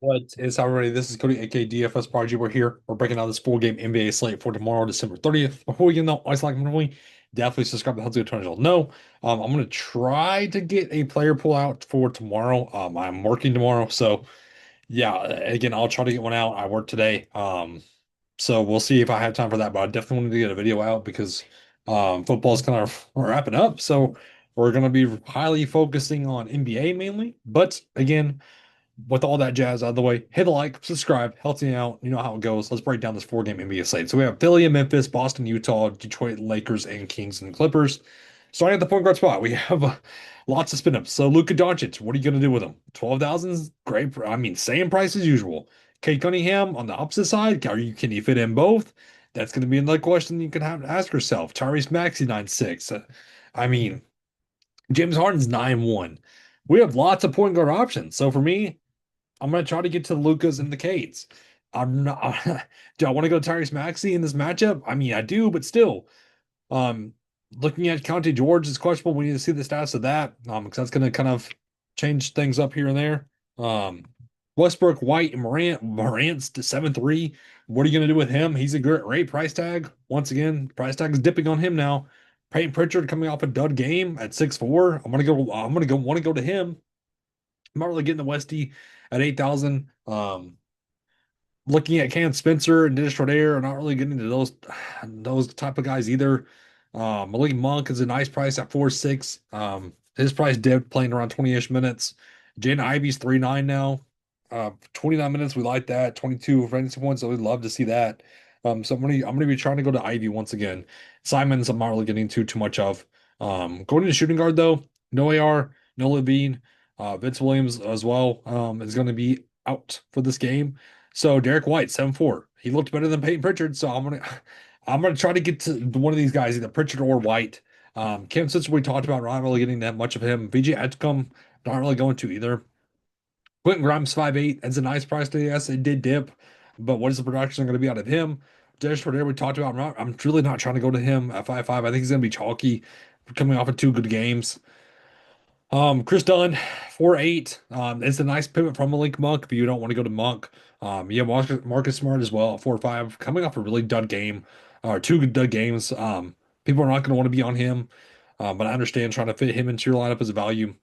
What is already? This is Cody, aka DFS Prodigy. We're here. We're breaking down this full game NBA slate for tomorrow, December 30th. Before we get into ice like normally, definitely subscribe to How's Good Turns. You'll know. I'm gonna try to get a player pull out for tomorrow. I'm working tomorrow, so yeah. Again, I'll try to get one out. I work today. So we'll see if I have time for that. But I definitely wanted to get a video out because football's kind of wrapping up. So we're gonna be highly focusing on NBA mainly. But again, with all that jazz out of the way, hit a like, subscribe, helps me out. You know how it goes. Let's break down this four-game NBA slate. So we have Philly and Memphis, Boston, Utah, Detroit, Lakers, and Kings and Clippers. Starting at the point guard spot, we have lots of spin-ups. So Luka Doncic, what are you going to do with him? 12,000 is great. I mean, same price as usual. Kate Cunningham on the opposite side, can you fit in both? That's going to be another question you can have to ask yourself. Tyrese Maxey 9'6". I mean, James Harden's 9'1". We have lots of point guard options. So for me, I'm gonna try to get to the Lucas and the Cates. I'm not. Do I want to go Tyrese Maxey in this matchup? I mean, I do, but still, um, looking at Conte George is questionable. We need to see the stats of that, because that's gonna kind of change things up here and there. Um, Westbrook, White, and Morant's to 7-3. What are you gonna do with him? He's a great price tag. Once again, price tag is dipping on him now. Peyton Pritchard coming off a dud game at 6'4". Want to go to him. I'm not really getting the Westy at 8,000. Looking at Cam Spencer and Dennis Schroeder, are not really getting into those type of guys either. Malik Monk is a nice price at 4.6. His price dipped playing around 20-ish minutes. Jaden Ivey's 3.9 now. 29 minutes, we like that. 22 fantasy points, so we'd love to see that. So I'm gonna be trying to go to Ivy once again. Simons, I'm not really getting too much of. Going to shooting guard though, no AR, no Levine. Vince Williams as well is going to be out for this game. So Derek White, 7-4. He looked better than Peyton Pritchard. So I'm gonna try to get to one of these guys, either Pritchard or White. Cam Spencer we talked about, not really getting that much of him. VJ Edgecombe, not really going to either. Quentin Grimes 5'8". That's a nice price to yes, it did dip. But what is the production going to be out of him? Dennis Schroeder we talked about. I'm truly not trying to go to him at 5'5". I think he's going to be chalky coming off of two good games. Chris Dunn, 4.8. It's a nice pivot from Malik Monk, but you don't want to go to Monk. Yeah, Marcus Smart as well, 4.5, coming off a really dud game, or two good dud games. People are not going to want to be on him, but I understand trying to fit him into your lineup as a value.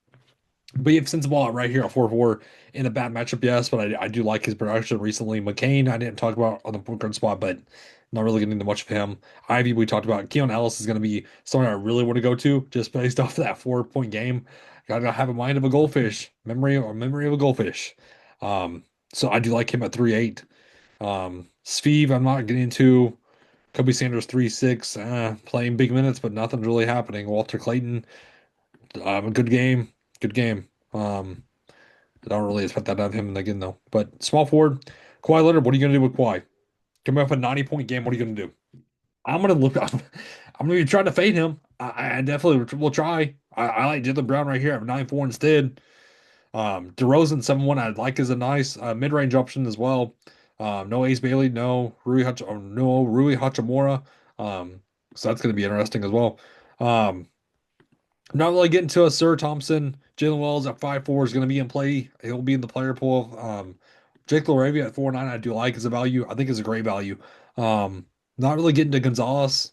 But you have Sensabaugh right here at 4-4 in a bad matchup, yes, but I do like his production recently. McCain, I didn't talk about on the point guard spot, but not really getting into much of him. Ivy, we talked about. Keon Ellis is going to be someone I really want to go to just based off of that 4-point game. Gotta have a mind of a goldfish, memory of a goldfish. Um, so I do like him at 3.8. Steve, I'm not getting into. Kobe Sanders 3.6, playing big minutes, but nothing's really happening. Walter Clayton, a good game, good game. I don't really expect that out of him again though. But small forward, Kawhi Leonard, what are you gonna do with Kawhi? Coming off a 90-point game, what are you gonna do? I'm gonna look. I'm gonna be trying to fade him. I definitely will try. I like Jalen Brown right here at 9-4 instead. DeRozan 7-1, I'd like as a nice mid-range option as well. No Ace Bailey, no Rui Hachimura. So that's gonna be interesting as well. Um, I'm not really getting to a Sir Thompson. Jalen Wells at 5'4" is going to be in play. He'll be in the player pool. Jake LaRavia at 4.9, I do like as a value. I think is a great value. Not really getting to Gonzalez.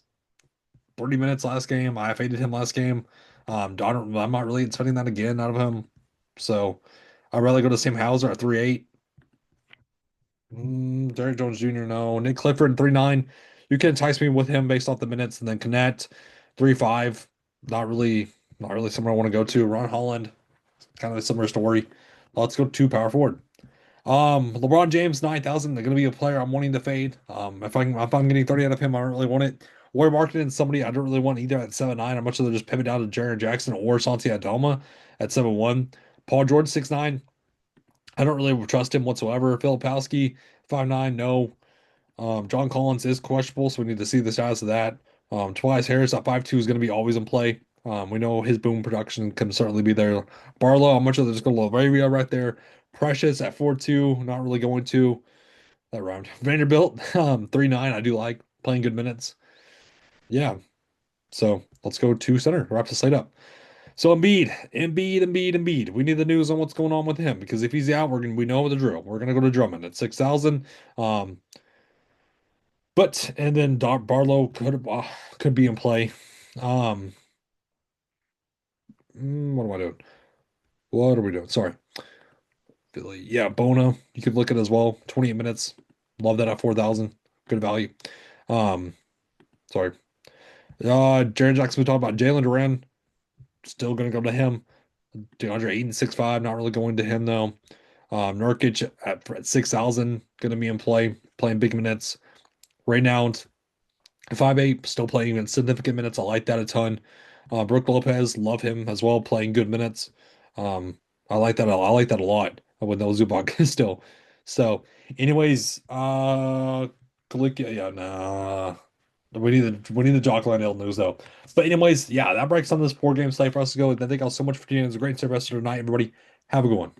30 minutes last game. I faded him last game. I'm not really expecting that again out of him. So I'd rather go to Sam Hauser at 3.8. Derrick Jones Jr., no. Nick Clifford 3.9. You can entice me with him based off the minutes, and then Connect 3.5. Not really somewhere I want to go to. Ron Holland, kind of a similar story. Let's go to power forward. LeBron James 9,000. They're going to be a player I'm wanting to fade. If I'm getting 30 out of him, I don't really want it. Warren Marketing somebody I don't really want either at 7.9. I'm much rather just pivot down to Jaren Jackson or Santi Aldama at 7.1. Paul George 6.9. I don't really trust him whatsoever. Filipowski 5.9. No. John Collins is questionable, so we need to see the status of that. Tobias Harris at 5.2 is going to be always in play. We know his boom production can certainly be there. Barlow, I'm much of just going to Lavavia right there. Precious at 4.2, not really going to that round. Vanderbilt, 3.9, I do like playing good minutes. Yeah, so let's go to center. Wraps the slate up. So Embiid. We need the news on what's going on with him because if he's out, we know the drill. We're gonna go to Drummond at 6,000. Um, but and then Barlow could be in play. Um, what am I doing? What are we doing? Sorry, Philly. Yeah, Bono. You could look at as well. 28 minutes. Love that at 4,000. Good value. Um, sorry. Jared Jackson. We talked about Jalen Duran. Still gonna go to him. DeAndre Ayton 6'5", not really going to him though. Nurkic at 6,000, going to be in play, playing big minutes. Right now, 5'8", still playing in significant minutes. I like that a ton. Brook Lopez, love him as well, playing good minutes. I like that. I like that a lot with no Zubac still. So, anyways, yeah, nah. We need the Jock Landale news though. But anyways, yeah, that breaks on this 4 game slate for us to go. And thank y'all so much for tuning in. It was a great service tonight, everybody. Have a good one.